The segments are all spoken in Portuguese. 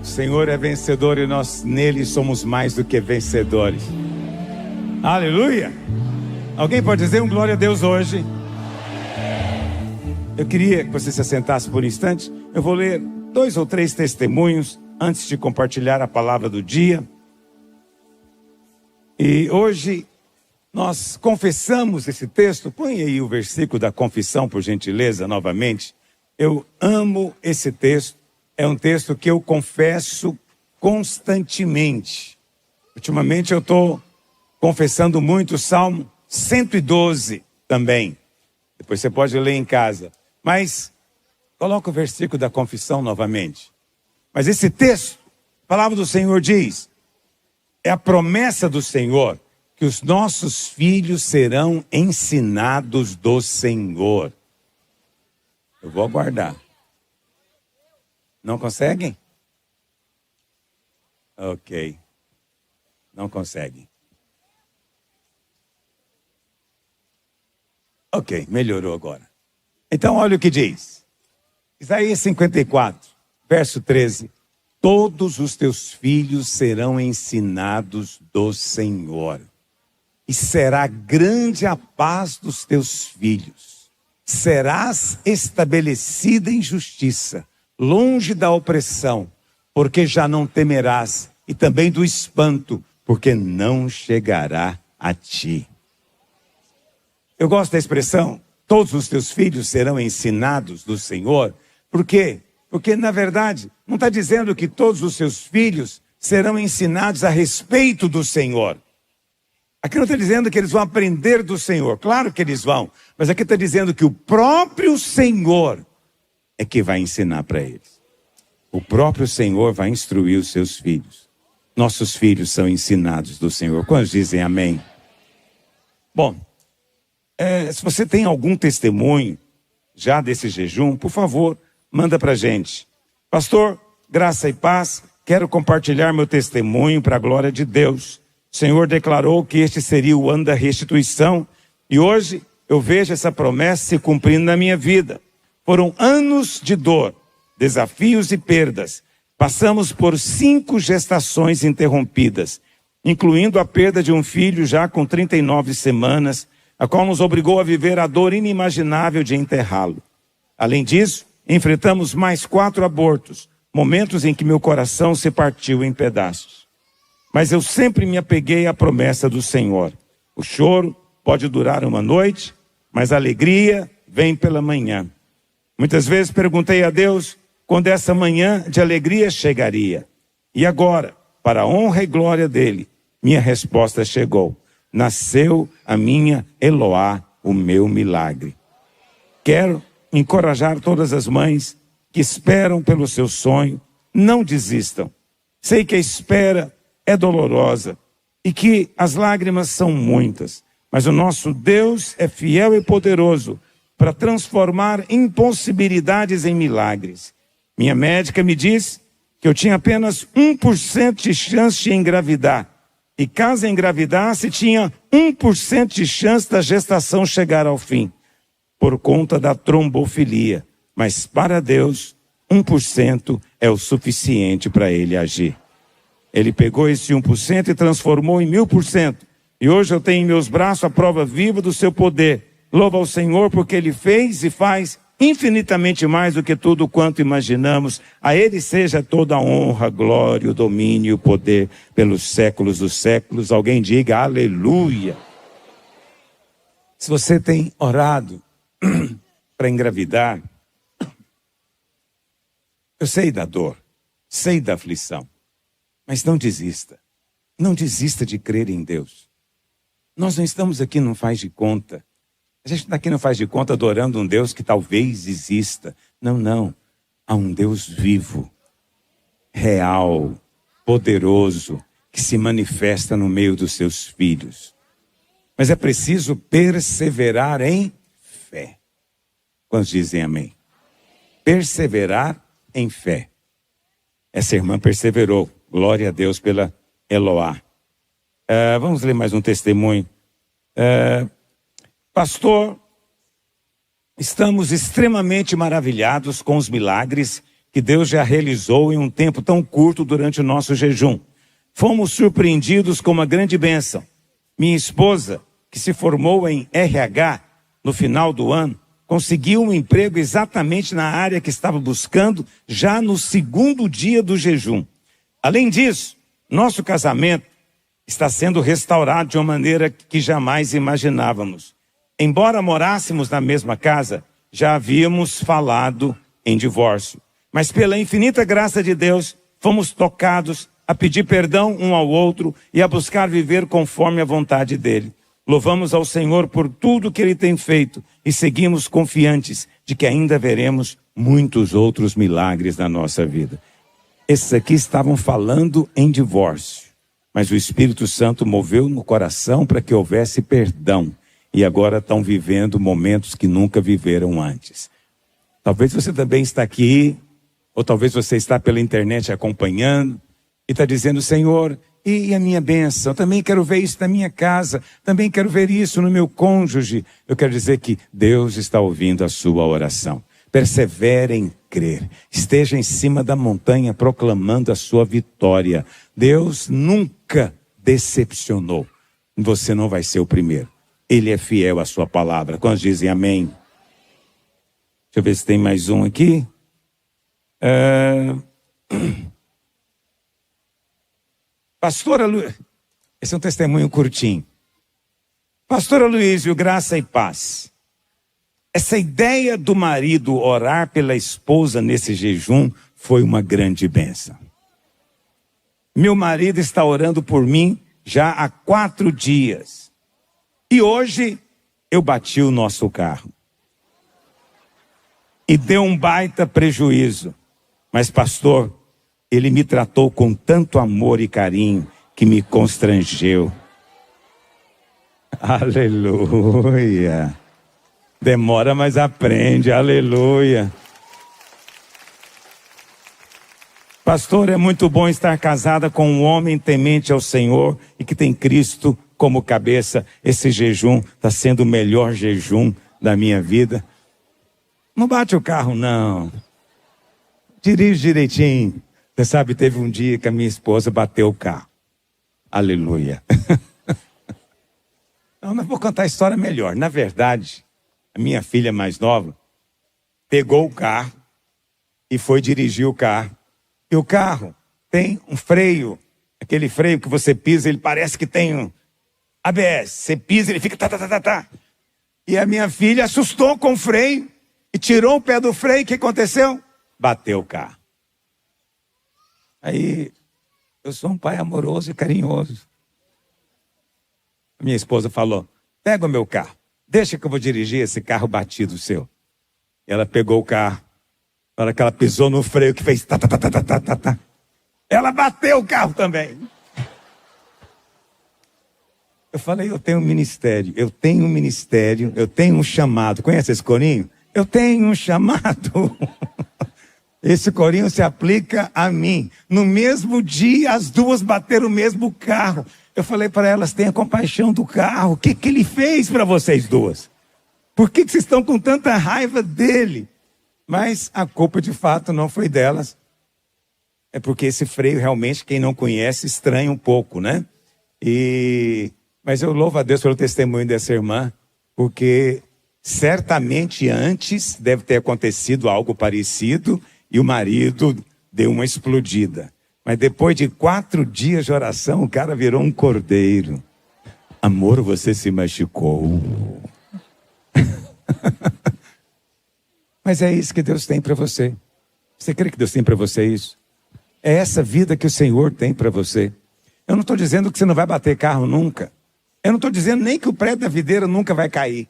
O Senhor é vencedor e nós nele somos mais do que vencedores. Aleluia! Alguém pode dizer um glória a Deus hoje? Eu queria que você se assentasse por um instante. Eu vou ler 2 ou 3 testemunhos antes de compartilhar a palavra do dia. E hoje nós confessamos esse texto. Põe aí o versículo da confissão, por gentileza, novamente. Eu amo esse texto. É um texto que eu confesso constantemente. Ultimamente eu estou confessando muito o Salmo 112 também. Depois você pode ler em casa. Mas coloca o versículo da confissão novamente. Mas esse texto, a palavra do Senhor diz, é a promessa do Senhor, que os nossos filhos serão ensinados do Senhor. Eu vou aguardar. Não conseguem? Ok. Não conseguem. Ok, melhorou agora. Então olha o que diz. Isaías 54, verso 13. Todos os teus filhos serão ensinados do Senhor. E será grande a paz dos teus filhos. Serás estabelecida em justiça, longe da opressão, porque já não temerás, e também do espanto, porque não chegará a ti. Eu gosto da expressão, todos os teus filhos serão ensinados do Senhor. Por quê? Porque, na verdade, não está dizendo que todos os seus filhos serão ensinados a respeito do Senhor. Aqui não está dizendo que eles vão aprender do Senhor. Claro que eles vão. Mas aqui está dizendo que o próprio Senhor é que vai ensinar para eles. O próprio Senhor vai instruir os seus filhos. Nossos filhos são ensinados do Senhor. Quantos dizem amém? Bom, se você tem algum testemunho já desse jejum, por favor, manda para a gente. Pastor, graça e paz, quero compartilhar meu testemunho para a glória de Deus. O Senhor declarou que este seria o ano da restituição e hoje eu vejo essa promessa se cumprindo na minha vida. Foram anos de dor, desafios e perdas. Passamos por 5 gestações interrompidas, incluindo a perda de um filho já com 39 semanas, a qual nos obrigou a viver a dor inimaginável de enterrá-lo. Além disso, enfrentamos mais 4 abortos, momentos em que meu coração se partiu em pedaços. Mas eu sempre me apeguei à promessa do Senhor. O choro pode durar uma noite, mas a alegria vem pela manhã. Muitas vezes perguntei a Deus quando essa manhã de alegria chegaria. E agora, para a honra e glória dele, minha resposta chegou. Nasceu a minha Eloá, o meu milagre. Quero encorajar todas as mães que esperam pelo seu sonho. Não desistam. Sei que a espera é dolorosa e que as lágrimas são muitas. Mas o nosso Deus é fiel e poderoso para transformar impossibilidades em milagres. Minha médica me disse que eu tinha apenas 1% de chance de engravidar. E caso engravidasse, tinha 1% de chance da gestação chegar ao fim. Por conta da trombofilia. Mas para Deus, 1% é o suficiente para ele agir. Ele pegou esse 1% e transformou em 1000%. E hoje eu tenho em meus braços a prova viva do seu poder. Louva ao Senhor porque Ele fez e faz infinitamente mais do que tudo quanto imaginamos. A Ele seja toda a honra, glória, o domínio e o poder pelos séculos dos séculos. Alguém diga aleluia. Se você tem orado para engravidar, eu sei da dor, sei da aflição, mas não desista. Não desista de crer em Deus. Nós não estamos aqui não faz de conta. A gente está aqui não faz de conta adorando um Deus que talvez exista. Não, não. Há um Deus vivo, real, poderoso, que se manifesta no meio dos seus filhos. Mas é preciso perseverar em fé. Quantos dizem amém? Perseverar em fé. Essa irmã perseverou. Glória a Deus pela Eloá. Vamos ler mais um testemunho. Pastor, estamos extremamente maravilhados com os milagres que Deus já realizou em um tempo tão curto durante o nosso jejum. Fomos surpreendidos com uma grande bênção. Minha esposa, que se formou em RH no final do ano, conseguiu um emprego exatamente na área que estava buscando já no segundo dia do jejum. Além disso, nosso casamento está sendo restaurado de uma maneira que jamais imaginávamos. Embora morássemos na mesma casa, já havíamos falado em divórcio. Mas pela infinita graça de Deus, fomos tocados a pedir perdão um ao outro e a buscar viver conforme a vontade dele. Louvamos ao Senhor por tudo que Ele tem feito e seguimos confiantes de que ainda veremos muitos outros milagres na nossa vida. Esses aqui estavam falando em divórcio, mas o Espírito Santo moveu no coração para que houvesse perdão e agora estão vivendo momentos que nunca viveram antes. Talvez você também está aqui, ou talvez você está pela internet acompanhando e está dizendo: Senhor, e a minha bênção? Eu também quero ver isso na minha casa, também quero ver isso no meu cônjuge. Eu quero dizer que Deus está ouvindo a sua oração. Persevere em crer, esteja em cima da montanha proclamando a sua vitória. Deus nunca decepcionou. Você não vai ser o primeiro. Ele é fiel à sua palavra. Quantos dizem amém? Deixa eu ver se tem mais um aqui. Pastora Luísa, esse é um testemunho curtinho. Pastora Luísa, graça e paz. Essa ideia do marido orar pela esposa nesse jejum foi uma grande bênção. Meu marido está orando por mim já há 4 dias. E hoje eu bati o nosso carro. E deu um baita prejuízo. Mas pastor, ele me tratou com tanto amor e carinho que me constrangeu. Aleluia. Demora, mas aprende. Aleluia. Pastor, é muito bom estar casada com um homem temente ao Senhor e que tem Cristo como cabeça. Esse jejum está sendo o melhor jejum da minha vida. Não bate o carro, não. Dirige direitinho. Você sabe, teve um dia que a minha esposa bateu o carro. Aleluia. Não, mas vou contar a história melhor. Na verdade, a minha filha mais nova pegou o carro e foi dirigir o carro. E o carro tem um freio, aquele freio que você pisa, ele parece que tem um ABS. Você pisa, ele fica tá. E a minha filha assustou com o freio e tirou o pé do freio. O que aconteceu? Bateu o carro. Aí, eu sou um pai amoroso e carinhoso. Minha esposa falou: pega o meu carro, deixa que eu vou dirigir esse carro batido seu. E ela pegou o carro. Na hora que ela pisou no freio, que fez tá. Ela bateu o carro também. Eu falei: eu tenho um ministério, eu tenho um chamado. Conhece esse corinho? Eu tenho um chamado. Esse corinho se aplica a mim. No mesmo dia, as duas bateram o mesmo carro. Eu falei para elas: tenha compaixão do carro. O que ele fez para vocês duas? Por que vocês estão com tanta raiva dele? Mas a culpa de fato não foi delas. É porque esse freio realmente, quem não conhece, estranha um pouco, né? Mas eu louvo a Deus pelo testemunho dessa irmã, porque certamente antes deve ter acontecido algo parecido e o marido deu uma explodida. Mas depois de 4 dias de oração, o cara virou um cordeiro. Amor, você se machucou. Mas é isso que Deus tem para você. Você crê que Deus tem para você isso? É essa vida que o Senhor tem para você. Eu não estou dizendo que você não vai bater carro nunca. Eu não estou dizendo nem que o prédio da videira nunca vai cair.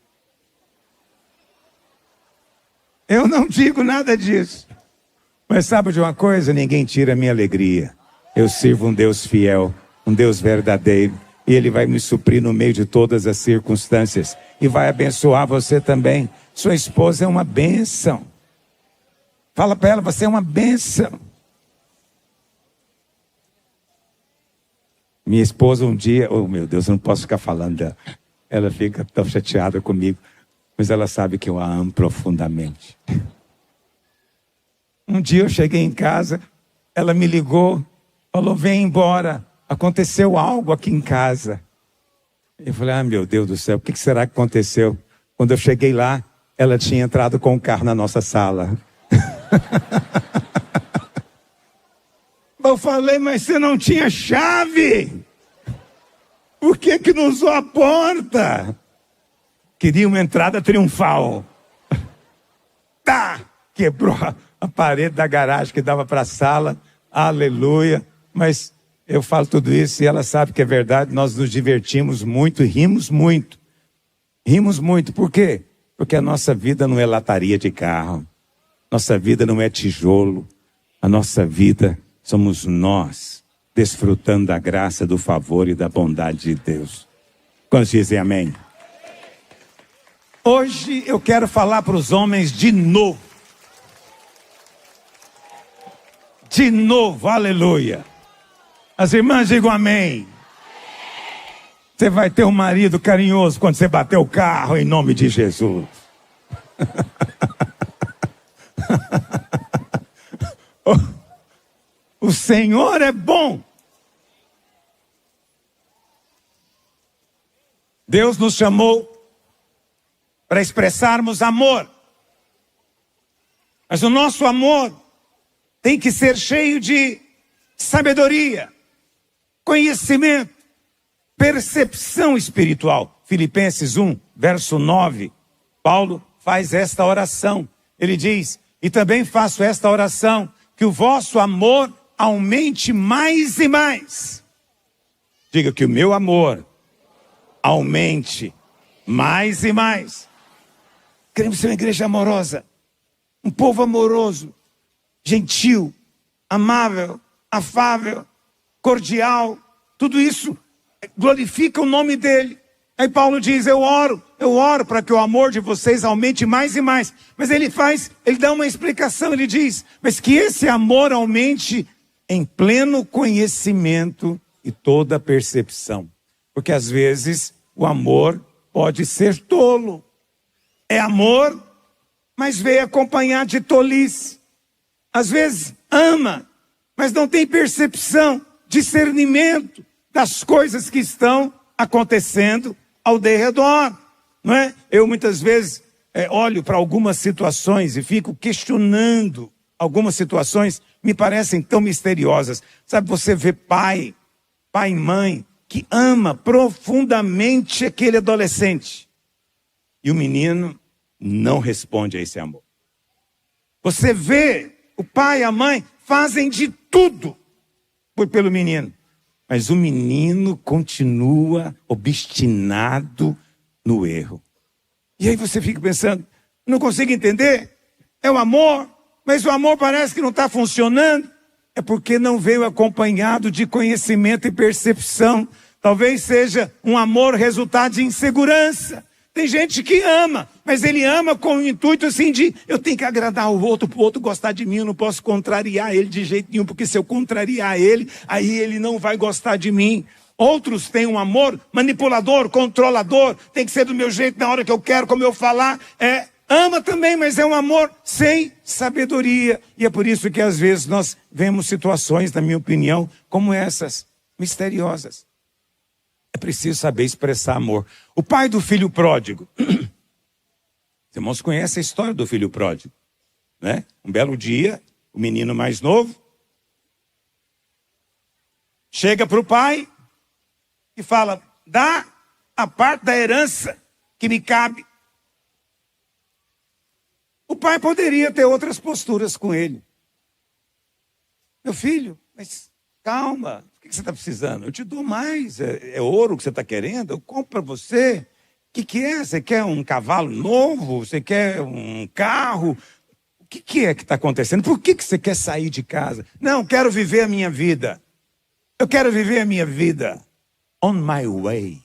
Eu não digo nada disso. Mas sabe de uma coisa? Ninguém tira a minha alegria. Eu sirvo um Deus fiel, um Deus verdadeiro. E Ele vai me suprir no meio de todas as circunstâncias. E vai abençoar você também. Sua esposa é uma bênção. Fala para ela: você é uma bênção. Minha esposa um dia, oh meu Deus, eu não posso ficar falando dela. Ela fica tão chateada comigo. Mas ela sabe que eu a amo profundamente. Um dia eu cheguei em casa, ela me ligou, falou, vem embora, aconteceu algo aqui em casa. Eu falei, meu Deus do céu, o que será que aconteceu? Quando eu cheguei lá, ela tinha entrado com o carro na nossa sala. Eu falei, mas você não tinha chave? Por que não usou a porta? Queria uma entrada triunfal. Quebrou a parede da garagem que dava para a sala. Aleluia. Mas eu falo tudo isso e ela sabe que é verdade. Nós nos divertimos muito e rimos muito. Rimos muito. Por quê? Porque a nossa vida não é lataria de carro. Nossa vida não é tijolo. A nossa vida somos nós, desfrutando da graça, do favor e da bondade de Deus. Quantos dizem amém? Hoje eu quero falar para os homens de novo. De novo, aleluia. As irmãs digam amém. Você vai ter um marido carinhoso quando você bater o carro, em nome de Jesus. O Senhor é bom. Deus nos chamou para expressarmos amor. Mas o nosso amor tem que ser cheio de sabedoria, conhecimento, percepção espiritual. Filipenses 1, verso 9, Paulo faz esta oração. Ele diz, e também faço esta oração, que o vosso amor aumente mais e mais. Diga que o meu amor aumente mais e mais. Queremos ser uma igreja amorosa, um povo amoroso, gentil, amável, afável, cordial. Tudo isso glorifica o nome dele. Aí Paulo diz, eu oro para que o amor de vocês aumente mais e mais. Mas ele dá uma explicação, ele diz, mas que esse amor aumente em pleno conhecimento e toda percepção. Porque às vezes o amor pode ser tolo. É amor, mas veio acompanhado de tolice. Às vezes ama, mas não tem percepção, discernimento das coisas que estão acontecendo ao derredor, não é? Eu muitas vezes olho para algumas situações e fico questionando. Algumas situações me parecem tão misteriosas. Sabe, você vê pai e mãe que ama profundamente aquele adolescente. E o menino não responde a esse amor. Você vê o pai e a mãe fazem de tudo pelo menino. Mas o menino continua obstinado no erro. E aí você fica pensando, não consigo entender, é o amor, mas o amor parece que não está funcionando. É porque não veio acompanhado de conhecimento e percepção. Talvez seja um amor resultado de insegurança. Tem gente que ama, mas ele ama com o intuito assim de, eu tenho que agradar o outro, para o outro gostar de mim, eu não posso contrariar ele de jeito nenhum, porque se eu contrariar ele, aí ele não vai gostar de mim. Outros têm um amor manipulador, controlador, tem que ser do meu jeito, na hora que eu quero, como eu falar. Ama também, mas é um amor sem sabedoria. E é por isso que às vezes nós vemos situações, na minha opinião, como essas, misteriosas. É preciso saber expressar amor. O pai do filho pródigo. Os irmãos conhecem a história do filho pródigo, né? Um belo dia, o menino mais novo chega para o pai e fala, dá a parte da herança que me cabe. O pai poderia ter outras posturas com ele. Meu filho, mas calma, o que você está precisando? Eu te dou mais, é ouro que você está querendo? Eu compro para você. O que é? Você quer um cavalo novo? Você quer um carro? O que é que está acontecendo? Por que você quer sair de casa? Não, quero viver a minha vida. Eu quero viver a minha vida. On my way.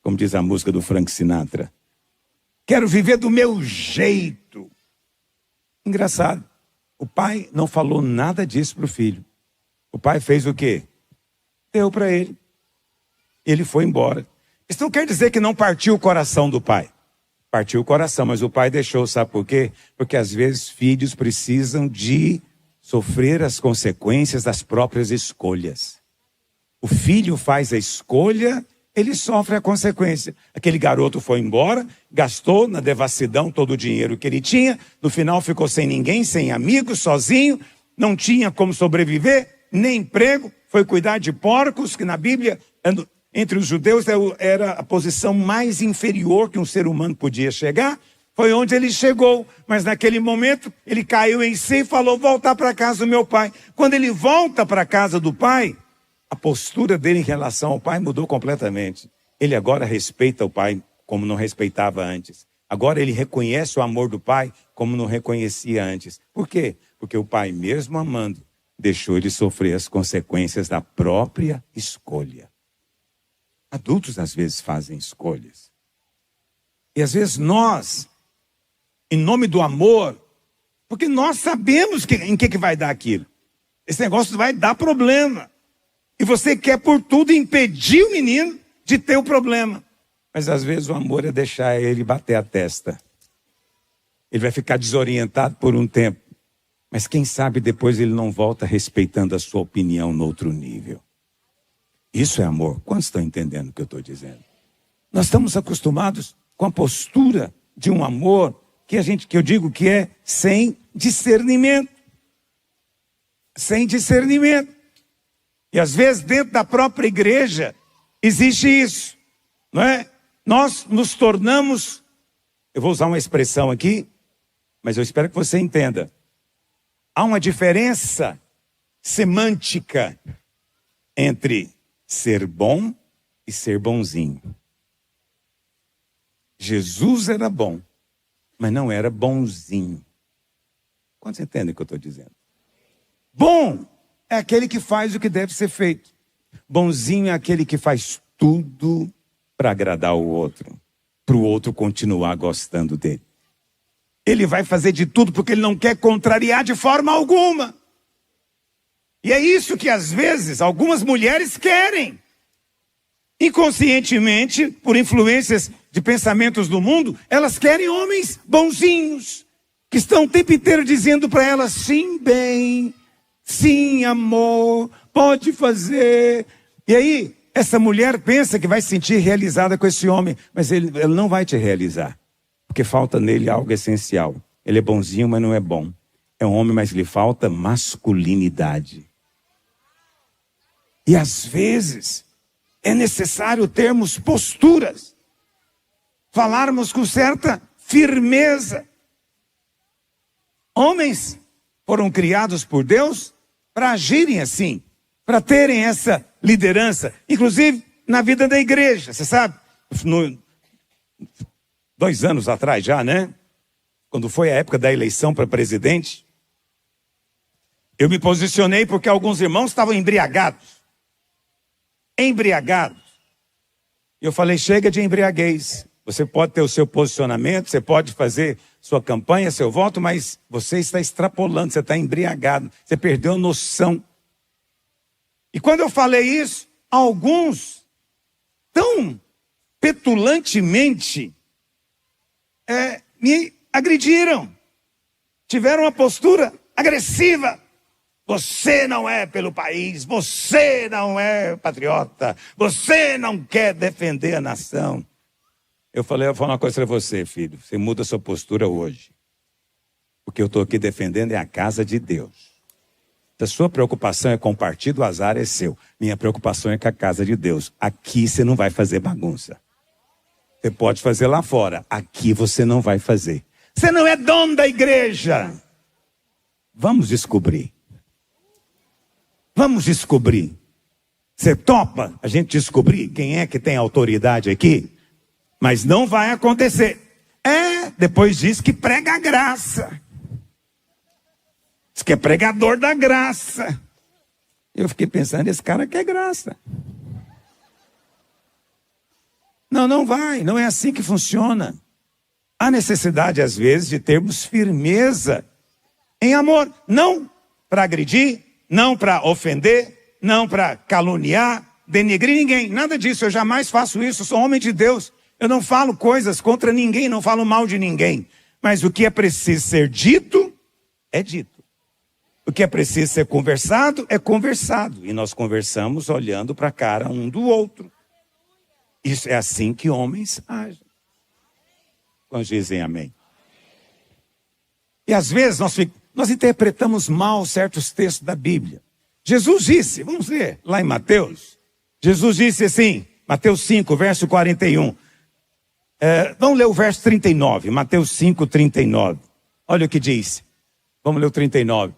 Como diz a música do Frank Sinatra. Quero viver do meu jeito. Engraçado. O pai não falou nada disso para o filho. O pai fez o quê? Deu para ele. Ele foi embora. Isso não quer dizer que não partiu o coração do pai. Partiu o coração, mas o pai deixou, sabe por quê? Porque às vezes filhos precisam de sofrer as consequências das próprias escolhas. O filho faz a escolha, ele sofre a consequência. Aquele garoto foi embora, gastou na devassidão todo o dinheiro que ele tinha, no final ficou sem ninguém, sem amigos, sozinho, não tinha como sobreviver, nem emprego, foi cuidar de porcos, que na Bíblia, entre os judeus, era a posição mais inferior que um ser humano podia chegar. Foi onde ele chegou, mas naquele momento ele caiu em si e falou: voltar para casa do meu pai. Quando ele volta para a casa do pai, a postura dele em relação ao pai mudou completamente. Ele agora respeita o pai como não respeitava antes. Agora ele reconhece o amor do pai como não reconhecia antes. Por quê? Porque o pai, mesmo amando, deixou ele sofrer as consequências da própria escolha. Adultos às vezes fazem escolhas. E às vezes nós, em nome do amor, porque nós sabemos em que vai dar aquilo. Esse negócio vai dar problema. E você quer por tudo impedir o menino de ter o problema. Mas às vezes o amor é deixar ele bater a testa. Ele vai ficar desorientado por um tempo. Mas quem sabe depois ele não volta respeitando a sua opinião no outro nível. Isso é amor. Quantos estão entendendo o que eu estou dizendo? Nós estamos acostumados com a postura de um amor que eu digo que é sem discernimento. Sem discernimento. E às vezes dentro da própria igreja existe isso, não é? Nós nos tornamos, eu vou usar uma expressão aqui, mas eu espero que você entenda. Há uma diferença semântica entre ser bom e ser bonzinho. Jesus era bom, mas não era bonzinho. Quantos entendem o que eu estou dizendo? Bom é aquele que faz o que deve ser feito. Bonzinho é aquele que faz tudo para agradar o outro, para o outro continuar gostando dele. Ele vai fazer de tudo porque ele não quer contrariar de forma alguma. E é isso que às vezes algumas mulheres querem. Inconscientemente, por influências de pensamentos do mundo, elas querem homens bonzinhos, que estão o tempo inteiro dizendo para elas: sim, bem, sim, amor, pode fazer. E aí, essa mulher pensa que vai se sentir realizada com esse homem, mas ele não vai te realizar, porque falta nele algo essencial. Ele é bonzinho, mas não é bom. É um homem, mas lhe falta masculinidade. E às vezes é necessário termos posturas, falarmos com certa firmeza. Homens foram criados por Deus para agirem assim, para terem essa liderança, inclusive na vida da igreja. Você sabe, 2 anos atrás já, né? Quando foi a época da eleição para presidente, eu me posicionei porque alguns irmãos estavam embriagados. Eu falei: chega de embriaguez. Você pode ter o seu posicionamento, você pode fazer sua campanha, seu voto, mas você está extrapolando, você está embriagado, você perdeu a noção. E quando eu falei isso, alguns tão petulantemente me agrediram, tiveram uma postura agressiva. Você não é pelo país, você não é patriota, você não quer defender a nação. Eu vou falar uma coisa para você, filho, você muda a sua postura hoje. Porque eu estou aqui defendendo é a casa de Deus. Se a sua preocupação é com o partido, o azar é seu. Minha preocupação é com a casa de Deus. Aqui você não vai fazer bagunça. Você pode fazer lá fora, aqui você não vai fazer. Você não é dono da igreja. Vamos descobrir. Vamos descobrir. Você topa a gente descobrir quem é que tem autoridade aqui? Mas não vai acontecer. Depois diz que prega a graça. Diz que é pregador da graça. Eu fiquei pensando, esse cara quer graça. Não vai, não é assim que funciona. Há necessidade às vezes de termos firmeza em amor. Não para agredir, não para ofender, não para caluniar, denegrir ninguém. Nada disso, eu jamais faço isso, eu sou homem de Deus. Eu não falo coisas contra ninguém, não falo mal de ninguém. Mas o que é preciso ser dito, é dito. O que é preciso ser conversado, é conversado. E nós conversamos olhando para a cara um do outro. Isso é assim que homens agem. Quando dizem amém. E às vezes nós interpretamos mal certos textos da Bíblia. Jesus disse, vamos ler lá em Mateus. Jesus disse assim, Mateus 5, verso 41. Vamos ler o verso 39, Mateus 5, 39. Olha o que diz. Vamos ler o 39.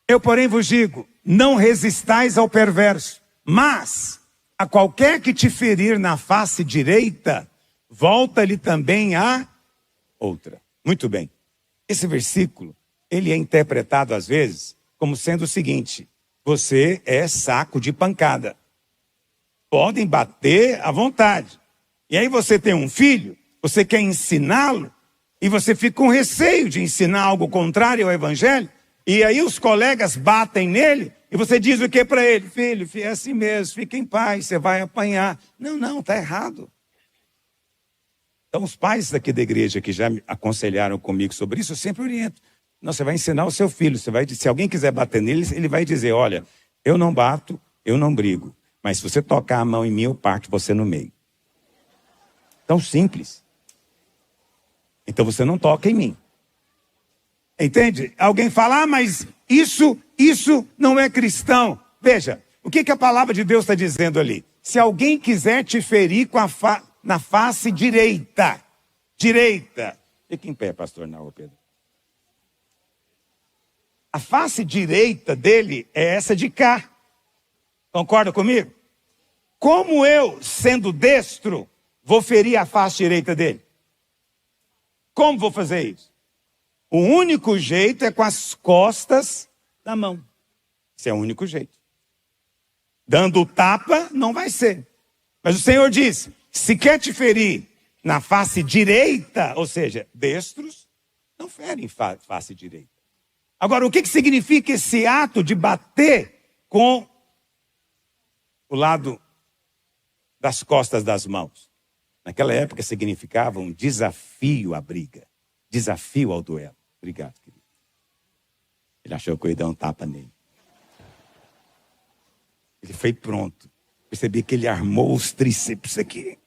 Eu, porém, vos digo, não resistais ao perverso, mas a qualquer que te ferir na face direita, volta-lhe também a outra. Muito bem. Esse versículo, ele é interpretado às vezes como sendo o seguinte: você é saco de pancada. Podem bater à vontade. E aí você tem um filho, você quer ensiná-lo, e você fica com receio de ensinar algo contrário ao evangelho, e aí os colegas batem nele, e você diz o que para ele? Filho, é assim mesmo, fica em paz, você vai apanhar. Não, está errado. Então os pais daqui da igreja que já me aconselharam comigo sobre isso, eu sempre oriento. Não, você vai ensinar o seu filho, se alguém quiser bater nele, ele vai dizer, olha, eu não bato, eu não brigo, mas se você tocar a mão em mim, eu parto você no meio. Tão simples. Então você não toca em mim. Entende? Alguém fala, mas isso não é cristão. Veja, o que a palavra de Deus está dizendo ali? Se alguém quiser te ferir na face direita. Fica em pé, pastor Naô Pedro. A face direita dele é essa de cá. Concorda comigo? Como eu, sendo destro, vou ferir a face direita dele? Como vou fazer isso? O único jeito é com as costas da mão. Esse é o único jeito. Dando o tapa, não vai ser. Mas o Senhor diz, se quer te ferir na face direita, ou seja, destros, não ferem face direita. Agora, o que significa esse ato de bater com o lado das costas das mãos? Naquela época significava um desafio à briga, desafio ao duelo. Obrigado, querido. Ele achou que eu ia dar um tapa nele. Ele foi pronto. Percebi que ele armou os tríceps aqui.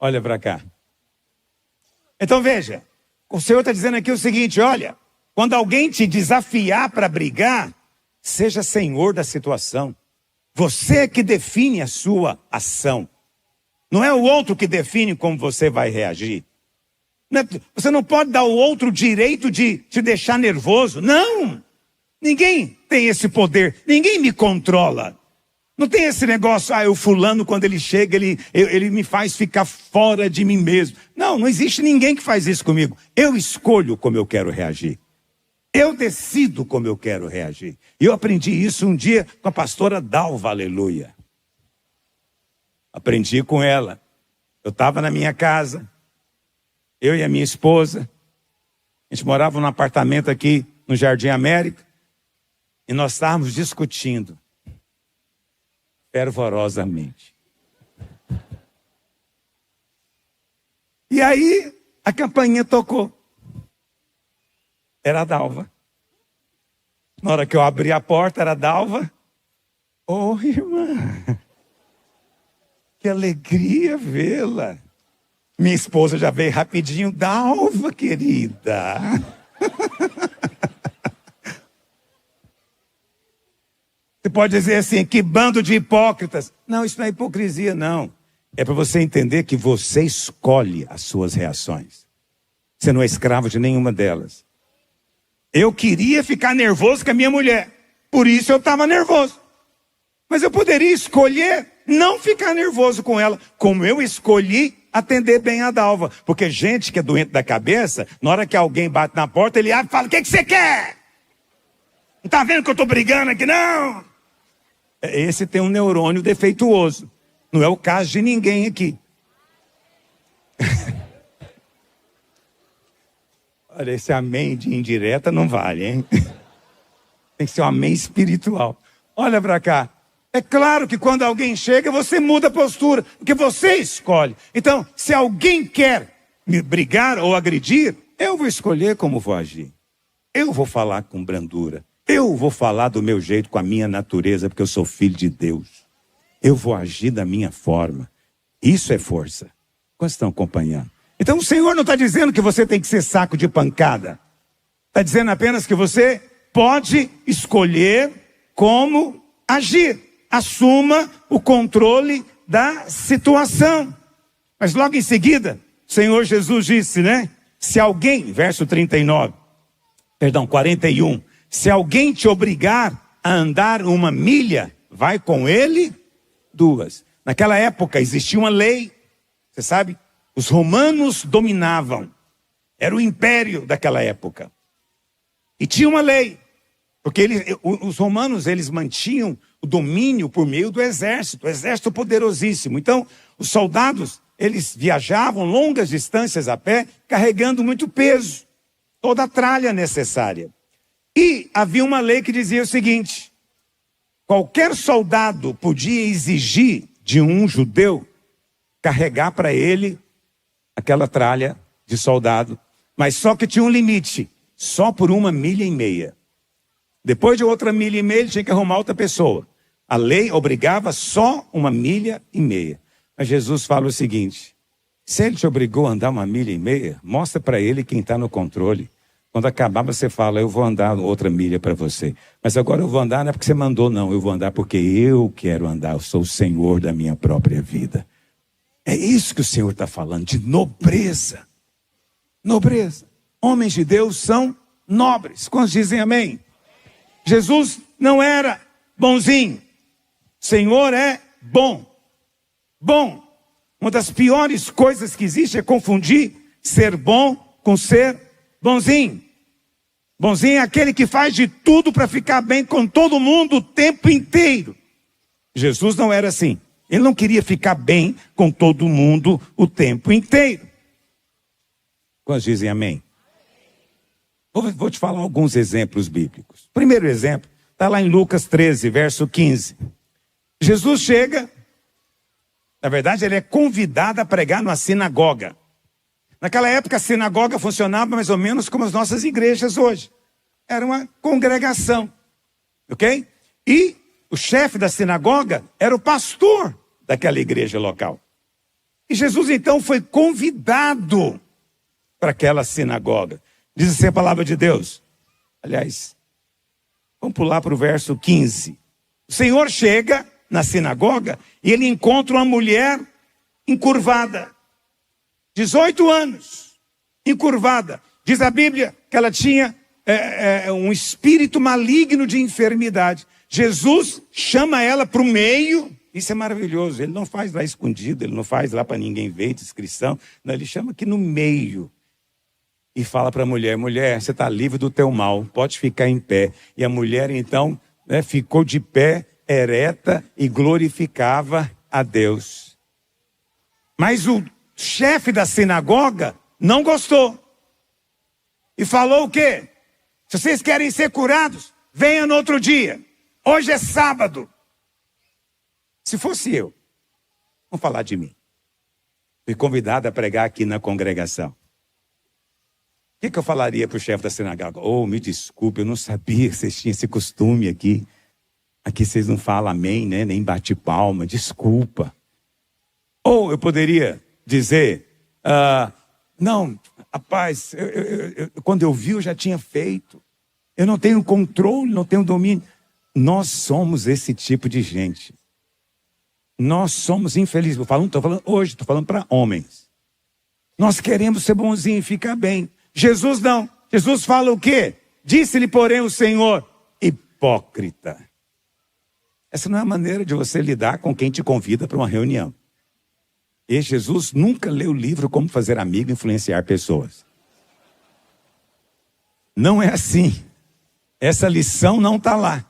Olha para cá. Então veja, o Senhor está dizendo aqui o seguinte, olha, quando alguém te desafiar para brigar, seja senhor da situação. Você é que define a sua ação. Não é o outro que define como você vai reagir. Você não pode dar ao outro o direito de te deixar nervoso. Não! Ninguém tem esse poder. Ninguém me controla. Não tem esse negócio, o fulano quando ele chega, ele me faz ficar fora de mim mesmo. Não existe ninguém que faz isso comigo. Eu escolho como eu quero reagir. Eu decido como eu quero reagir. E eu aprendi isso um dia com a pastora Dalva, aleluia. Aprendi com ela. Eu estava na minha casa, eu e a minha esposa. A gente morava num apartamento aqui no Jardim América. E nós estávamos discutindo fervorosamente. E aí a campainha tocou. Era a Dalva. Na hora que eu abri a porta, era a Dalva. Oh, irmã, que alegria vê-la. Minha esposa já veio rapidinho. Dalva, querida. Você pode dizer assim, que bando de hipócritas. Não, isso não é hipocrisia, não. É para você entender que você escolhe as suas reações. Você não é escravo de nenhuma delas. Eu queria ficar nervoso com a minha mulher. Por isso eu estava nervoso. Mas eu poderia escolher não ficar nervoso com ela. Como eu escolhi atender bem a Dalva. Porque gente que é doente da cabeça, na hora que alguém bate na porta, ele abre e fala, o que você quer? Não está vendo que eu estou brigando aqui, não? Esse tem um neurônio defeituoso. Não é o caso de ninguém aqui. Olha, esse amém de indireta não vale, hein? Tem que ser um amém espiritual. Olha para cá. É claro que quando alguém chega, você muda a postura, porque você escolhe. Então, se alguém quer me brigar ou agredir, eu vou escolher como vou agir. Eu vou falar com brandura. Eu vou falar do meu jeito, com a minha natureza, porque eu sou filho de Deus. Eu vou agir da minha forma. Isso é força. Quantos estão acompanhando? Então o Senhor não está dizendo que você tem que ser saco de pancada. Está dizendo apenas que você pode escolher como agir. Assuma o controle da situação. Mas logo em seguida, o Senhor Jesus disse, né? Se alguém, verso 41, se alguém te obrigar a andar 1 milha, vai com ele 2. Naquela época existia uma lei, você sabe? Os romanos dominavam. Era o império daquela época. E tinha uma lei. Porque os romanos, eles mantinham o domínio por meio do exército poderosíssimo. Então, os soldados, eles viajavam longas distâncias a pé, carregando muito peso, toda a tralha necessária. E havia uma lei que dizia o seguinte: qualquer soldado podia exigir de um judeu carregar para ele aquela tralha de soldado, mas só que tinha um limite, só por 1,5 milha. Depois de outra 1,5 milha, ele tinha que arrumar outra pessoa. A lei obrigava só 1,5 milha. Mas Jesus fala o seguinte: se ele te obrigou a andar 1,5 milha, mostra para ele quem está no controle. Quando acabar, você fala, eu vou andar outra milha para você. Mas agora eu vou andar não é porque você mandou, não. Eu vou andar porque eu quero andar. Eu sou o Senhor da minha própria vida. É isso que o Senhor está falando, de nobreza. Nobreza. Homens de Deus são nobres. Quantos dizem amém? Jesus não era bonzinho. O Senhor é bom. Bom. Uma das piores coisas que existe é confundir ser bom com ser bonzinho. Bonzinho é aquele que faz de tudo para ficar bem com todo mundo o tempo inteiro. Jesus não era assim. Ele não queria ficar bem com todo mundo o tempo inteiro. Quantos dizem amém? Vou te falar alguns exemplos bíblicos. Primeiro exemplo, está lá em Lucas 13, verso 15. Jesus chega, na verdade ele é convidado a pregar numa sinagoga. Naquela época a sinagoga funcionava mais ou menos como as nossas igrejas hoje. Era uma congregação, ok? E o chefe da sinagoga era o pastor daquela igreja local. E Jesus então foi convidado para aquela sinagoga. Diz assim a palavra de Deus. Aliás, vamos pular para o verso 15. O Senhor chega na sinagoga e ele encontra uma mulher encurvada. 18 anos, encurvada. Diz a Bíblia que ela tinha um espírito maligno de enfermidade. Jesus chama ela para o meio. Isso é maravilhoso. Ele não faz lá escondido, ele não faz lá para ninguém ver, descrição. Não, ele chama aqui no meio. E fala para a mulher, mulher, você está livre do teu mal, pode ficar em pé. E a mulher então ficou de pé, ereta, e glorificava a Deus. Mas o chefe da sinagoga não gostou. E falou o quê? Se vocês querem ser curados, venham no outro dia. Hoje é sábado. Se fosse eu, vamos falar de mim. Fui convidado a pregar aqui na congregação. O que eu falaria para o chefe da sinagoga? Oh, me desculpe, eu não sabia que vocês tinham esse costume aqui. Aqui vocês não falam amém, né? Nem bate palma, desculpa. Ou eu poderia dizer, não, rapaz, quando eu vi eu já tinha feito. Eu não tenho controle, não tenho domínio. Nós somos esse tipo de gente. Nós somos infelizes. Estou falando para homens. Nós queremos ser bonzinhos e ficar bem. Jesus não. Jesus fala o quê? Disse-lhe, porém, o Senhor, hipócrita. Essa não é a maneira de você lidar com quem te convida para uma reunião. E Jesus nunca leu o livro Como Fazer Amigo e Influenciar Pessoas. Não é assim. Essa lição não está lá.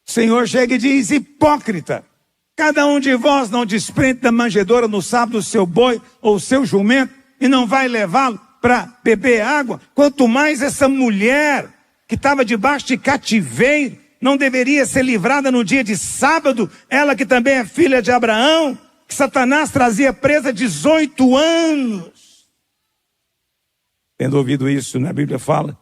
O Senhor chega e diz, hipócrita. Cada um de vós não desprende da manjedoura no sábado o seu boi ou o seu jumento e não vai levá-lo para beber água. Quanto mais essa mulher que estava debaixo de cativeiro não deveria ser livrada no dia de sábado, ela que também é filha de Abraão, que Satanás trazia presa 18 anos. Tendo ouvido isso, né, a Bíblia fala,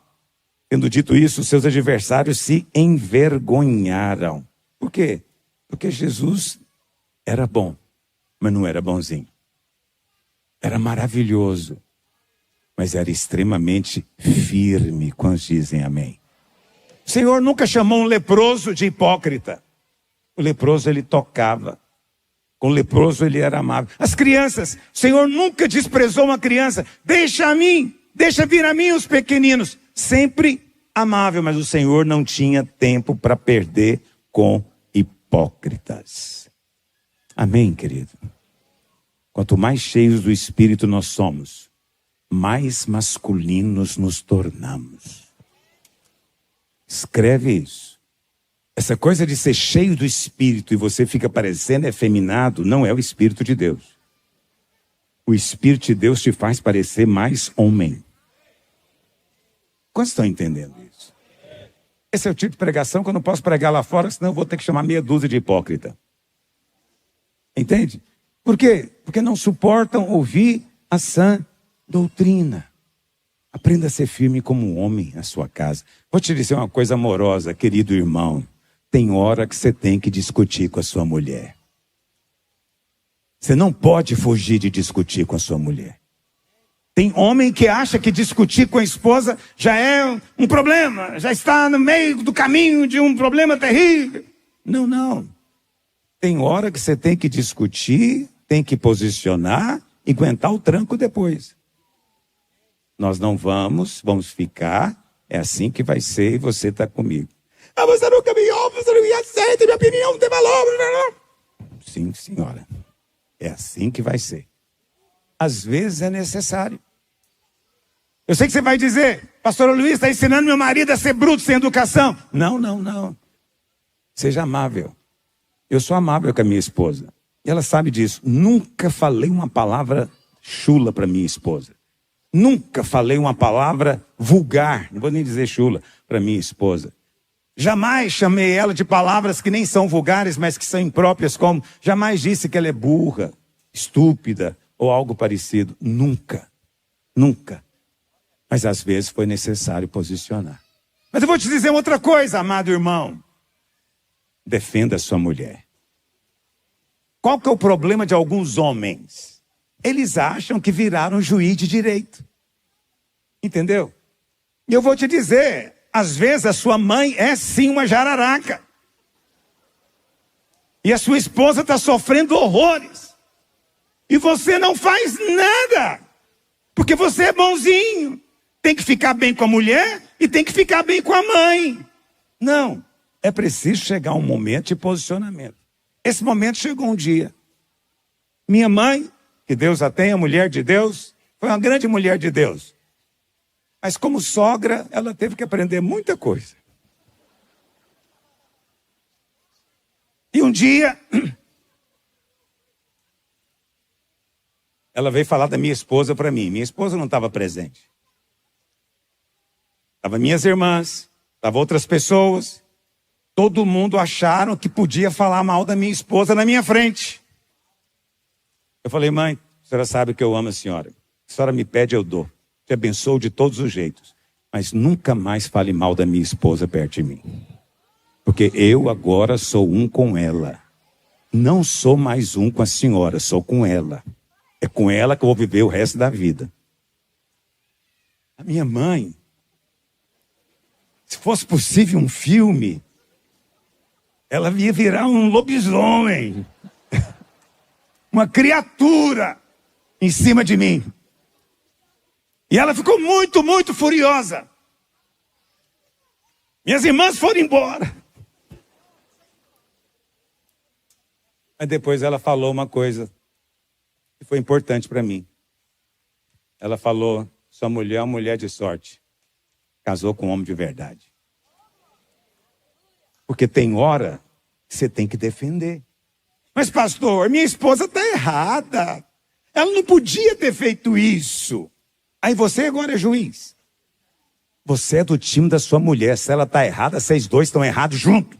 tendo dito isso, seus adversários se envergonharam. Por quê? Porque Jesus era bom, mas não era bonzinho. Era maravilhoso, mas era extremamente firme. Quantos dizem amém? O Senhor nunca chamou um leproso de hipócrita. O leproso ele tocava. Com o leproso ele era amável. As crianças, o Senhor nunca desprezou uma criança. Deixa vir a mim os pequeninos. Sempre amável, mas o Senhor não tinha tempo para perder com hipócritas. Amém, querido? Quanto mais cheios do Espírito nós somos, mais masculinos nos tornamos. Escreve isso. Essa coisa de ser cheio do Espírito e você fica parecendo efeminado, não é o Espírito de Deus. O Espírito de Deus te faz parecer mais homem. Quantos estão entendendo isso? Esse é o tipo de pregação que eu não posso pregar lá fora, senão eu vou ter que chamar meia dúzia de hipócrita. Entende? Por quê? Porque não suportam ouvir a sã doutrina. Aprenda a ser firme como um homem na sua casa. Vou te dizer uma coisa amorosa, querido irmão. Tem hora que você tem que discutir com a sua mulher. Você não pode fugir de discutir com a sua mulher. Tem homem que acha que discutir com a esposa já é um problema, já está no meio do caminho de um problema terrível. Não, não. Tem hora que você tem que discutir, tem que posicionar e aguentar o tranco depois. Nós não vamos ficar, é assim que vai ser e você está comigo. Ah, você nunca me ouve, você não me aceita, minha opinião não tem valor. Sim, senhora. É assim que vai ser. Às vezes é necessário. Eu sei que você vai dizer, pastor Luiz está ensinando meu marido a ser bruto sem educação. Não, não, não. Seja amável. Eu sou amável com a minha esposa. E ela sabe disso. Nunca falei uma palavra chula para minha esposa. Nunca falei uma palavra vulgar, não vou nem dizer chula, para minha esposa. Jamais chamei ela de palavras que nem são vulgares, mas que são impróprias, como jamais disse que ela é burra, estúpida ou algo parecido. Nunca, nunca. Mas às vezes foi necessário posicionar. Mas eu vou te dizer outra coisa, amado irmão. Defenda a sua mulher. Qual que é o problema de alguns homens? Eles acham que viraram juiz de direito. Entendeu? E eu vou te dizer, às vezes a sua mãe é sim uma jararaca. E a sua esposa está sofrendo horrores. E você não faz nada. Porque você é bonzinho. Tem que ficar bem com a mulher e tem que ficar bem com a mãe. Não. É preciso chegar um momento de posicionamento. Esse momento chegou um dia. Minha mãe, que Deus a tenha, mulher de Deus, foi uma grande mulher de Deus. Mas como sogra, ela teve que aprender muita coisa. E um dia, ela veio falar da minha esposa para mim. Minha esposa não estava presente. Estavam minhas irmãs, estavam outras pessoas. Todo mundo acharam que podia falar mal da minha esposa na minha frente. Eu falei, mãe, a senhora sabe que eu amo a senhora. A senhora me pede, eu dou. Te abençoo de todos os jeitos. Mas nunca mais fale mal da minha esposa perto de mim. Porque eu agora sou um com ela. Não sou mais um com a senhora, sou com ela. É com ela que eu vou viver o resto da vida. A minha mãe, se fosse possível um filme, ela ia virar um lobisomem. Uma criatura em cima de mim. E ela ficou muito, muito furiosa. Minhas irmãs foram embora. Mas depois ela falou uma coisa que foi importante para mim. Ela falou, sua mulher é uma mulher de sorte. Casou com um homem de verdade. Porque tem hora que você tem que defender. Mas pastor, minha esposa está errada. Ela não podia ter feito isso. Aí você agora é juiz. Você é do time da sua mulher. Se ela está errada, vocês dois estão errados junto.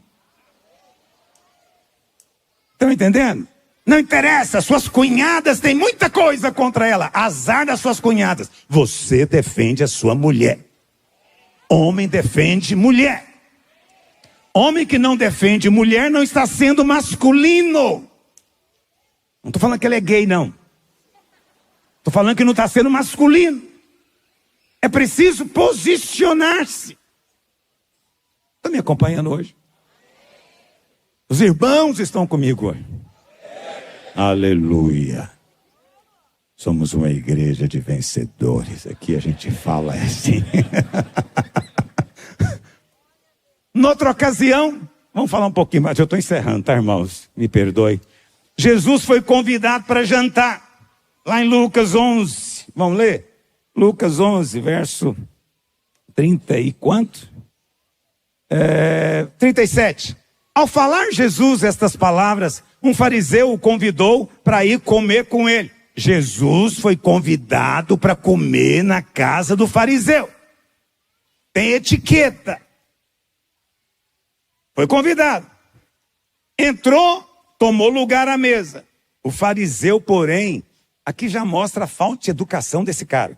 Estão entendendo? Não interessa, suas cunhadas têm muita coisa contra ela. Azar das suas cunhadas. Você defende a sua mulher. Homem defende mulher. Homem que não defende mulher não está sendo masculino. Não estou falando que ele é gay, não. Estou falando que não está sendo masculino. É preciso posicionar-se. Está me acompanhando hoje? Os irmãos estão comigo hoje. Aleluia. Somos uma igreja de vencedores. Aqui a gente fala assim. Noutra ocasião, vamos falar um pouquinho mais. Eu estou encerrando, tá, irmãos? Me perdoe. Jesus foi convidado para jantar. Lá em Lucas 11. Vamos ler? Lucas 11, verso 30 e quanto? 37. Ao falar Jesus estas palavras, um fariseu o convidou para ir comer com ele. Jesus foi convidado para comer na casa do fariseu. Tem etiqueta. Foi convidado. Entrou, tomou lugar à mesa. O fariseu, porém, aqui já mostra a falta de educação desse cara.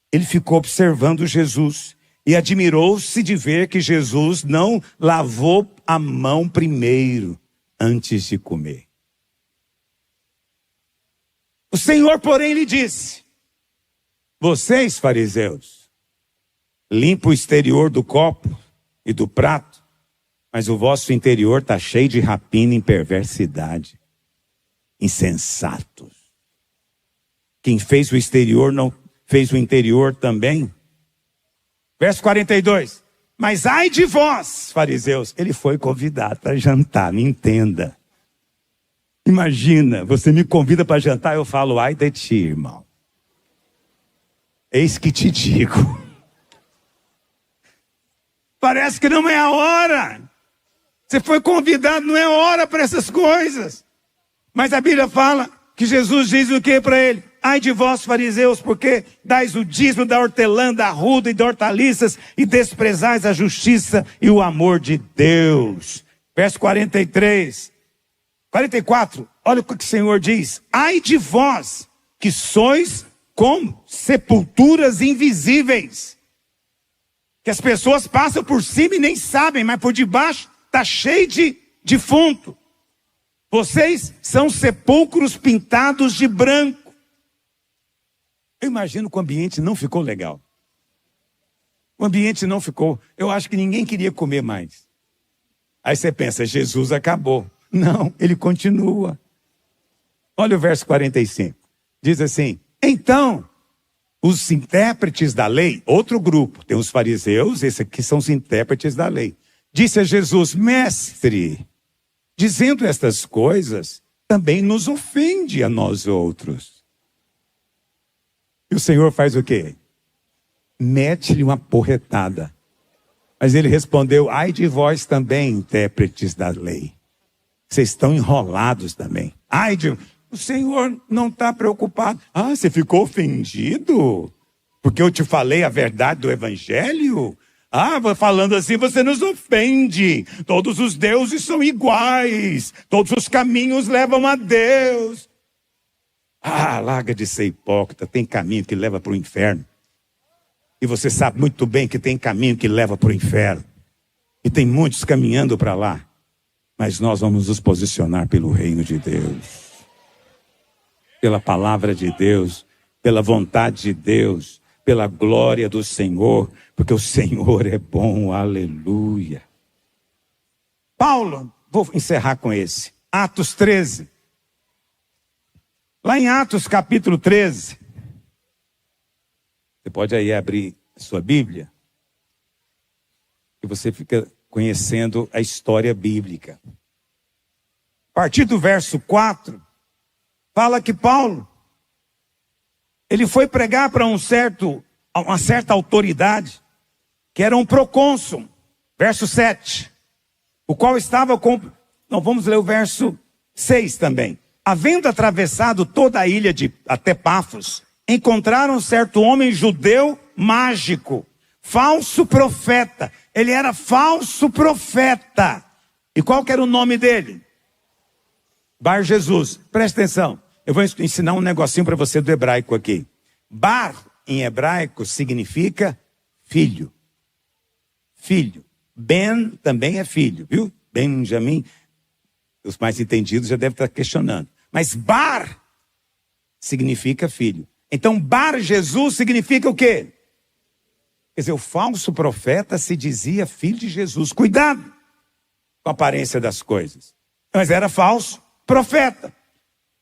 Ele ficou observando Jesus e admirou-se de ver que Jesus não lavou a mão primeiro, antes de comer. O Senhor, porém, lhe disse: vocês, fariseus, limpam o exterior do copo e do prato, mas o vosso interior está cheio de rapina e perversidade. Insensatos. Quem fez o exterior não fez o interior também? Verso 42. Mas ai de vós, fariseus. Ele foi convidado para jantar, me entenda. Imagina, você me convida para jantar, eu falo, ai de ti, irmão. Eis que te digo. Parece que não é a hora. Você foi convidado, não é hora para essas coisas. Mas a Bíblia fala que Jesus diz o que para ele? Ai de vós, fariseus, porque dais o dízimo da hortelã, da arruda e de hortaliças e desprezais a justiça e o amor de Deus. Verso 43. 44, olha o que o Senhor diz. Ai de vós, que sois como sepulturas invisíveis. Que as pessoas passam por cima e nem sabem, mas por debaixo está cheio de defunto. Vocês são sepulcros pintados de branco. Eu imagino que o ambiente não ficou legal. O ambiente não ficou. Eu acho que ninguém queria comer mais. Aí você pensa, Jesus acabou. Não, ele continua. Olha o verso 45. Diz assim: então, os intérpretes da lei, outro grupo, tem os fariseus, esses aqui são os intérpretes da lei. Disse a Jesus: mestre, dizendo estas coisas, também nos ofende a nós outros. E o Senhor faz o quê? Mete-lhe uma porretada. Mas ele respondeu: ai de vós também, intérpretes da lei. Vocês estão enrolados também. Ai de... O Senhor não está preocupado. Ah, você ficou ofendido? Porque eu te falei a verdade do Evangelho? Ah, falando assim, você nos ofende. Todos os deuses são iguais. Todos os caminhos levam a Deus. Ah, larga de ser hipócrita. Tem caminho que leva para o inferno. E você sabe muito bem que tem caminho que leva para o inferno. E tem muitos caminhando para lá. Mas nós vamos nos posicionar pelo reino de Deus. Pela palavra de Deus. Pela vontade de Deus. Pela glória do Senhor. Porque o Senhor é bom. Aleluia. Paulo, vou encerrar com esse. Atos 13. Lá em Atos capítulo 13. Você pode aí abrir a sua Bíblia. E você fica conhecendo a história bíblica. A partir do verso 4, fala que Paulo, ele foi pregar para uma certa autoridade, que era um procônsul, verso 7, o qual estava com... Não, vamos ler o verso 6 também. Havendo atravessado toda a ilha até Pafos, encontraram um certo homem judeu mágico, falso profeta. Ele era falso profeta. E qual que era o nome dele? Bar Jesus. Presta atenção. Eu vou ensinar um negocinho para você do hebraico aqui. Bar, em hebraico, significa filho. Filho. Ben também é filho, viu? Benjamim. Os mais entendidos já devem estar questionando. Mas Bar significa filho. Então Bar Jesus significa o quê? Quer dizer, o falso profeta se dizia filho de Jesus. Cuidado com a aparência das coisas. Mas era falso profeta.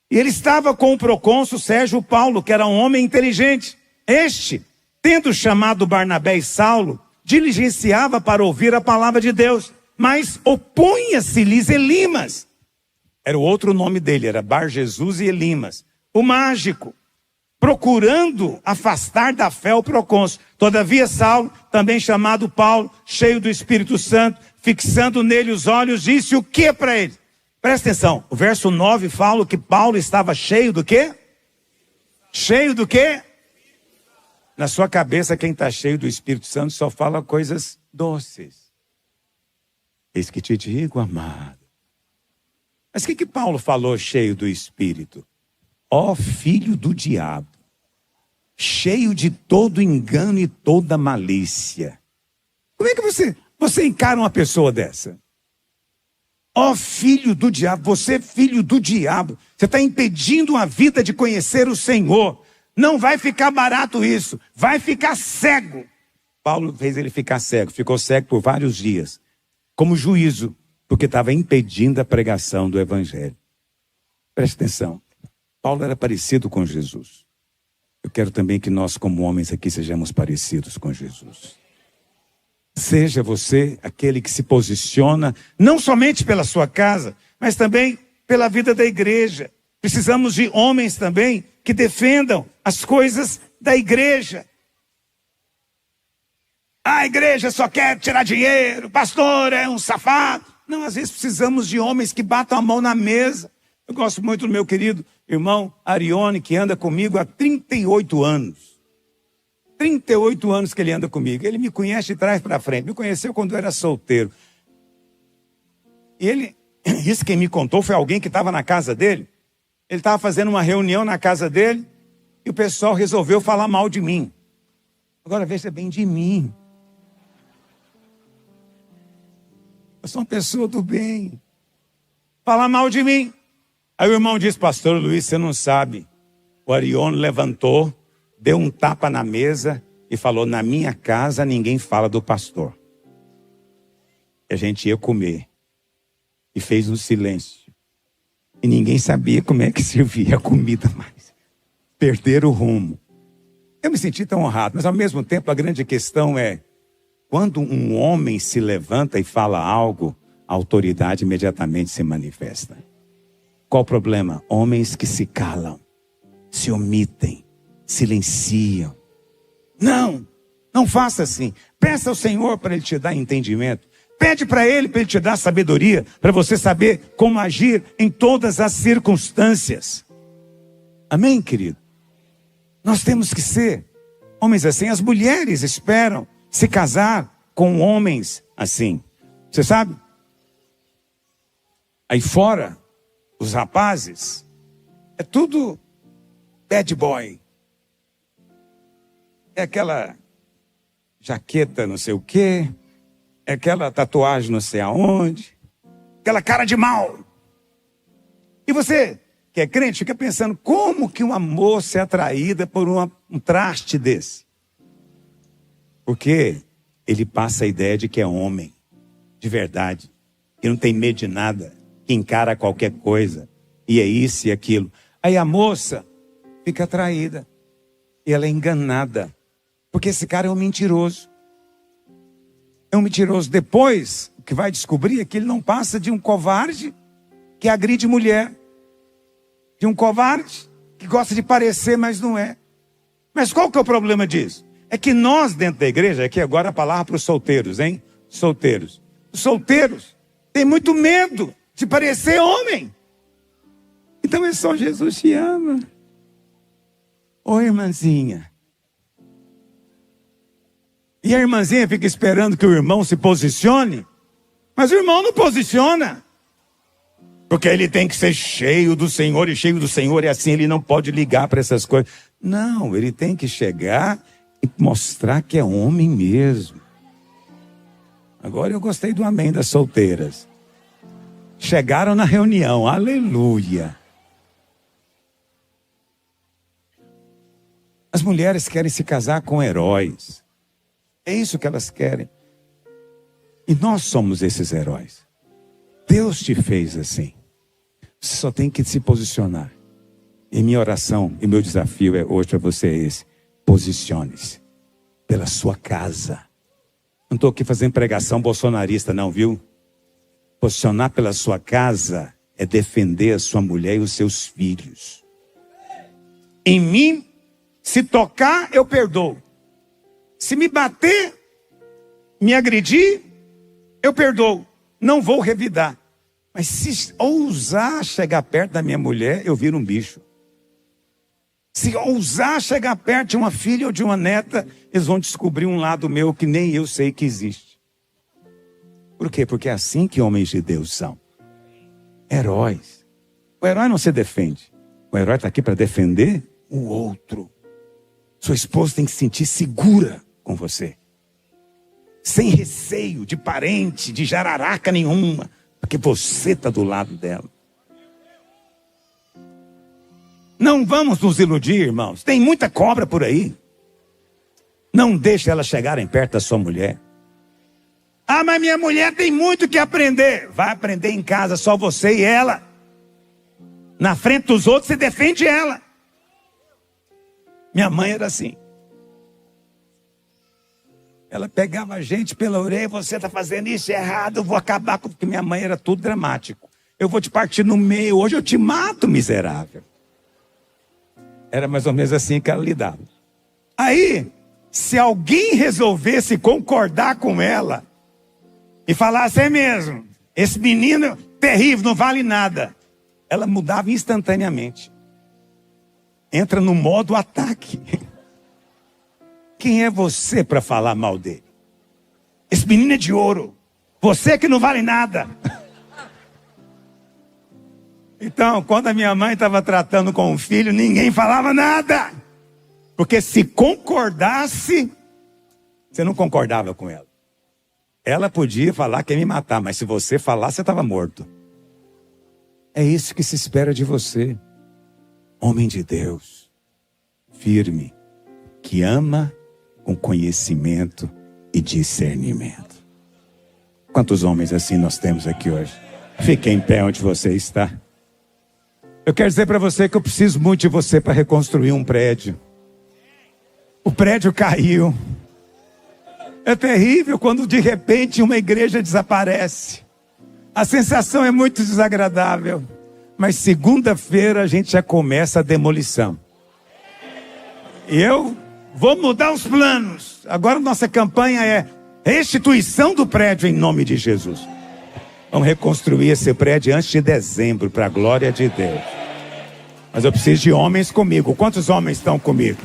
E ele estava com o procônsul Sérgio Paulo, que era um homem inteligente. Este, tendo chamado Barnabé e Saulo, diligenciava para ouvir a palavra de Deus. Mas opunha-se-lhes Elimas. Era o outro nome dele, era Bar Jesus e Elimas. O mágico, procurando afastar da fé o procônsul. Todavia Saulo, também chamado Paulo, cheio do Espírito Santo, fixando nele os olhos, disse o que para ele? Presta atenção, o verso 9 fala que Paulo estava cheio do quê? Cheio do quê? Na sua cabeça, quem está cheio do Espírito Santo só fala coisas doces. Eis que te digo, amado. Mas o que Paulo falou cheio do Espírito? Ó filho do diabo, cheio de todo engano e toda malícia. Como é que você encara uma pessoa dessa? Ó filho do diabo, você é filho do diabo. Você está impedindo a vida de conhecer o Senhor. Não vai ficar barato isso, vai ficar cego. Paulo fez ele ficar cego, ficou cego por vários dias. Como juízo, porque estava impedindo a pregação do Evangelho. Preste atenção, Paulo era parecido com Jesus. Eu quero também que nós, como homens aqui, sejamos parecidos com Jesus. Seja você aquele que se posiciona, não somente pela sua casa, mas também pela vida da igreja. Precisamos de homens também que defendam as coisas da igreja. A igreja só quer tirar dinheiro, o pastor é um safado. Não, às vezes precisamos de homens que batam a mão na mesa. Eu gosto muito do meu querido irmão Arione, que anda comigo há 38 anos. 38 anos que ele anda comigo. Ele me conhece de trás para frente. Me conheceu quando eu era solteiro. E isso quem me contou foi alguém que estava na casa dele. Ele estava fazendo uma reunião na casa dele e o pessoal resolveu falar mal de mim. Agora veja bem de mim. Eu sou uma pessoa do bem. Falar mal de mim. Aí o irmão disse, pastor Luiz, você não sabe. O Arione levantou, deu um tapa na mesa e falou, na minha casa ninguém fala do pastor. E a gente ia comer. E fez um silêncio. E ninguém sabia como é que servia a comida mais. Perderam o rumo. Eu me senti tão honrado, mas ao mesmo tempo a grande questão é, quando um homem se levanta e fala algo, a autoridade imediatamente se manifesta. Qual o problema? Homens que se calam, se omitem, silenciam. Não faça assim. Peça ao Senhor para Ele te dar entendimento. Pede para Ele te dar sabedoria, para você saber como agir em todas as circunstâncias. Amém, querido? Nós temos que ser homens assim. As mulheres esperam se casar com homens assim. Você sabe? Aí fora, os rapazes, é tudo bad boy. É aquela jaqueta não sei o quê, é aquela tatuagem não sei aonde, aquela cara de mal. E você, que é crente, fica pensando, como que uma moça é atraída por um traste desse? Porque ele passa a ideia de que é homem, de verdade, que não tem medo de nada, que encara qualquer coisa, e é isso e aquilo. Aí a moça fica atraída, e ela é enganada, porque esse cara é um mentiroso. É um mentiroso. Depois, o que vai descobrir é que ele não passa de um covarde que agride mulher, de um covarde que gosta de parecer, mas não é. Mas qual que é o problema disso? É que nós dentro da igreja, aqui agora a palavra para os solteiros, hein? Solteiros. Os solteiros têm muito medo de parecer homem. Então é só Jesus te ama. Ô irmãzinha. E a irmãzinha fica esperando que o irmão se posicione. Mas o irmão não posiciona. Porque ele tem que ser cheio do Senhor, e cheio do Senhor é assim, ele não pode ligar para essas coisas. Não, ele tem que chegar e mostrar que é homem mesmo. Agora eu gostei do amém das solteiras. Chegaram na reunião, aleluia. As mulheres querem se casar com heróis. É isso que elas querem. E nós somos esses heróis. Deus te fez assim. Você só tem que se posicionar. E minha oração e meu desafio hoje para você é esse. Posicione-se pela sua casa. Não estou aqui fazendo pregação bolsonarista não, viu? Posicionar pela sua casa é defender a sua mulher e os seus filhos. Em mim, se tocar, eu perdoo. Se me bater, me agredir, eu perdoo. Não vou revidar. Mas se ousar chegar perto da minha mulher, eu viro um bicho. Se ousar chegar perto de uma filha ou de uma neta, eles vão descobrir um lado meu que nem eu sei que existe. Por quê? Porque é assim que homens de Deus são. Heróis. O herói não se defende. O herói está aqui para defender o outro. Sua esposa tem que se sentir segura com você. Sem receio de parente, de jararaca nenhuma. Porque você está do lado dela. Não vamos nos iludir, irmãos. Tem muita cobra por aí. Não deixe elas chegarem perto da sua mulher. Ah, mas minha mulher tem muito que aprender. Vai aprender em casa, só você e ela. Na frente dos outros, você defende ela. Minha mãe era assim. Ela pegava a gente pela orelha. Você está fazendo isso errado, eu vou acabar com... Porque minha mãe era tudo dramático. Eu vou te partir no meio, hoje eu te mato, miserável. Era mais ou menos assim que ela lidava. Aí, se alguém resolvesse concordar com ela e falasse, é mesmo, esse menino terrível, não vale nada, ela mudava instantaneamente. Entra no modo ataque. Quem é você para falar mal dele? Esse menino é de ouro. Você que não vale nada. Então, quando a minha mãe estava tratando com o filho, ninguém falava nada. Porque se concordasse, você não concordava com ela. Ela podia falar que ia me matar, mas se você falar, você estava morto. É isso que se espera de você. Homem de Deus, firme, que ama com conhecimento e discernimento. Quantos homens assim nós temos aqui hoje? Fique em pé onde você está. Eu quero dizer para você que eu preciso muito de você para reconstruir um prédio. O prédio caiu. É terrível quando de repente uma igreja desaparece. A sensação é muito desagradável. Mas segunda-feira a gente já começa a demolição. E eu vou mudar os planos. Agora nossa campanha é restituição do prédio em nome de Jesus. Vamos reconstruir esse prédio antes de dezembro, para a glória de Deus. Mas eu preciso de homens comigo. Quantos homens estão comigo?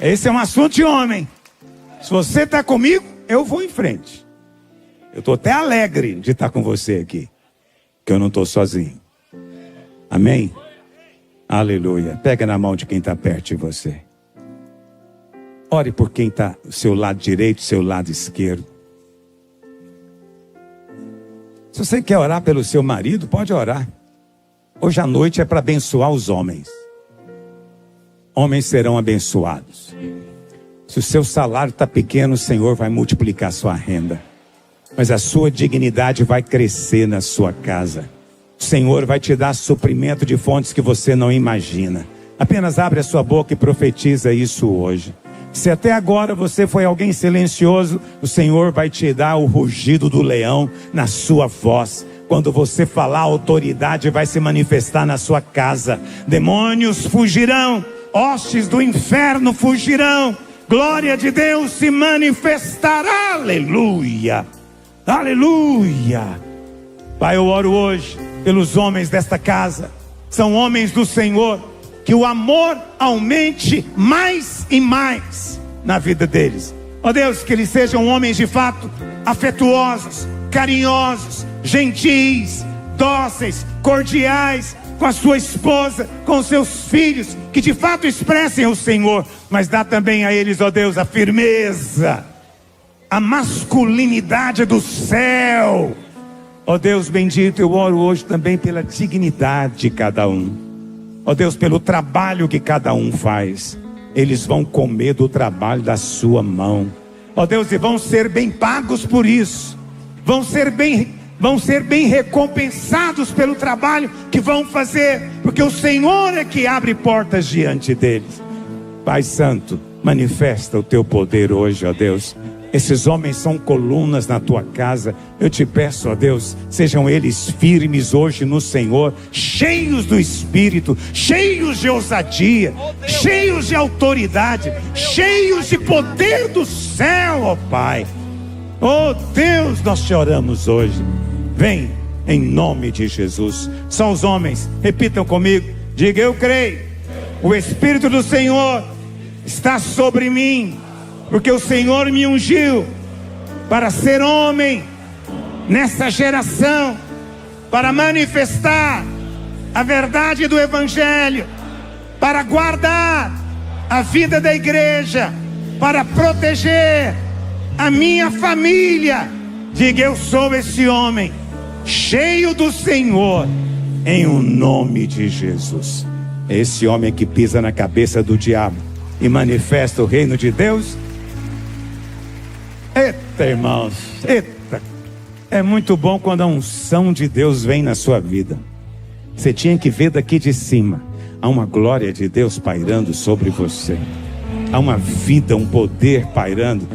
Esse é um assunto de homem. Se você está comigo, eu vou em frente. Eu estou até alegre de estar com você aqui. Que eu não estou sozinho. Amém? Aleluia. Pega na mão de quem está perto de você. Ore por quem está do seu lado direito, seu lado esquerdo. Se você quer orar pelo seu marido, pode orar. Hoje à noite é para abençoar os homens. Homens serão abençoados. Se o seu salário está pequeno, o Senhor vai multiplicar a sua renda. Mas a sua dignidade vai crescer na sua casa. O Senhor vai te dar suprimento de fontes que você não imagina. Apenas abre a sua boca e profetiza isso hoje. Se até agora você foi alguém silencioso, o Senhor vai te dar o rugido do leão na sua voz. Quando você falar, a autoridade vai se manifestar na sua casa. Demônios fugirão, hostes do inferno fugirão. Glória de Deus se manifestará. Aleluia, aleluia. Pai, eu oro hoje pelos homens desta casa. São homens do Senhor. Que o amor aumente mais e mais na vida deles. Ó Deus, que eles sejam homens de fato afetuosos, carinhosos, gentis, dóceis, cordiais com a sua esposa, com os seus filhos, que de fato expressem o Senhor, mas dá também a eles, ó Deus, a firmeza, a masculinidade do céu. Ó Deus bendito, eu oro hoje também pela dignidade de cada um. Ó Deus, pelo trabalho que cada um faz. Eles vão comer do trabalho da sua mão. Ó Deus, e vão ser bem pagos por isso. Vão ser bem recompensados pelo trabalho que vão fazer, porque o Senhor é que abre portas diante deles. Pai Santo, manifesta o teu poder hoje, ó Deus. Esses homens são colunas na tua casa. Eu te peço, ó Deus, sejam eles firmes hoje no Senhor, cheios do Espírito, cheios de ousadia, cheios de autoridade, cheios de poder do céu, ó Pai. Oh Deus, nós te oramos hoje. Vem em nome de Jesus. São os homens, repitam comigo, diga: eu creio, o Espírito do Senhor está sobre mim, porque o Senhor me ungiu para ser homem nessa geração, para manifestar a verdade do Evangelho, para guardar a vida da igreja, para proteger a minha família. Diga: eu sou esse homem, cheio do Senhor, em o nome de Jesus. Esse homem que pisa na cabeça do diabo e manifesta o reino de Deus. Eita, irmãos, eita, é muito bom quando a unção de Deus vem na sua vida. Você tinha que ver daqui de cima. Há uma glória de Deus pairando sobre você. Há uma vida, um poder pairando.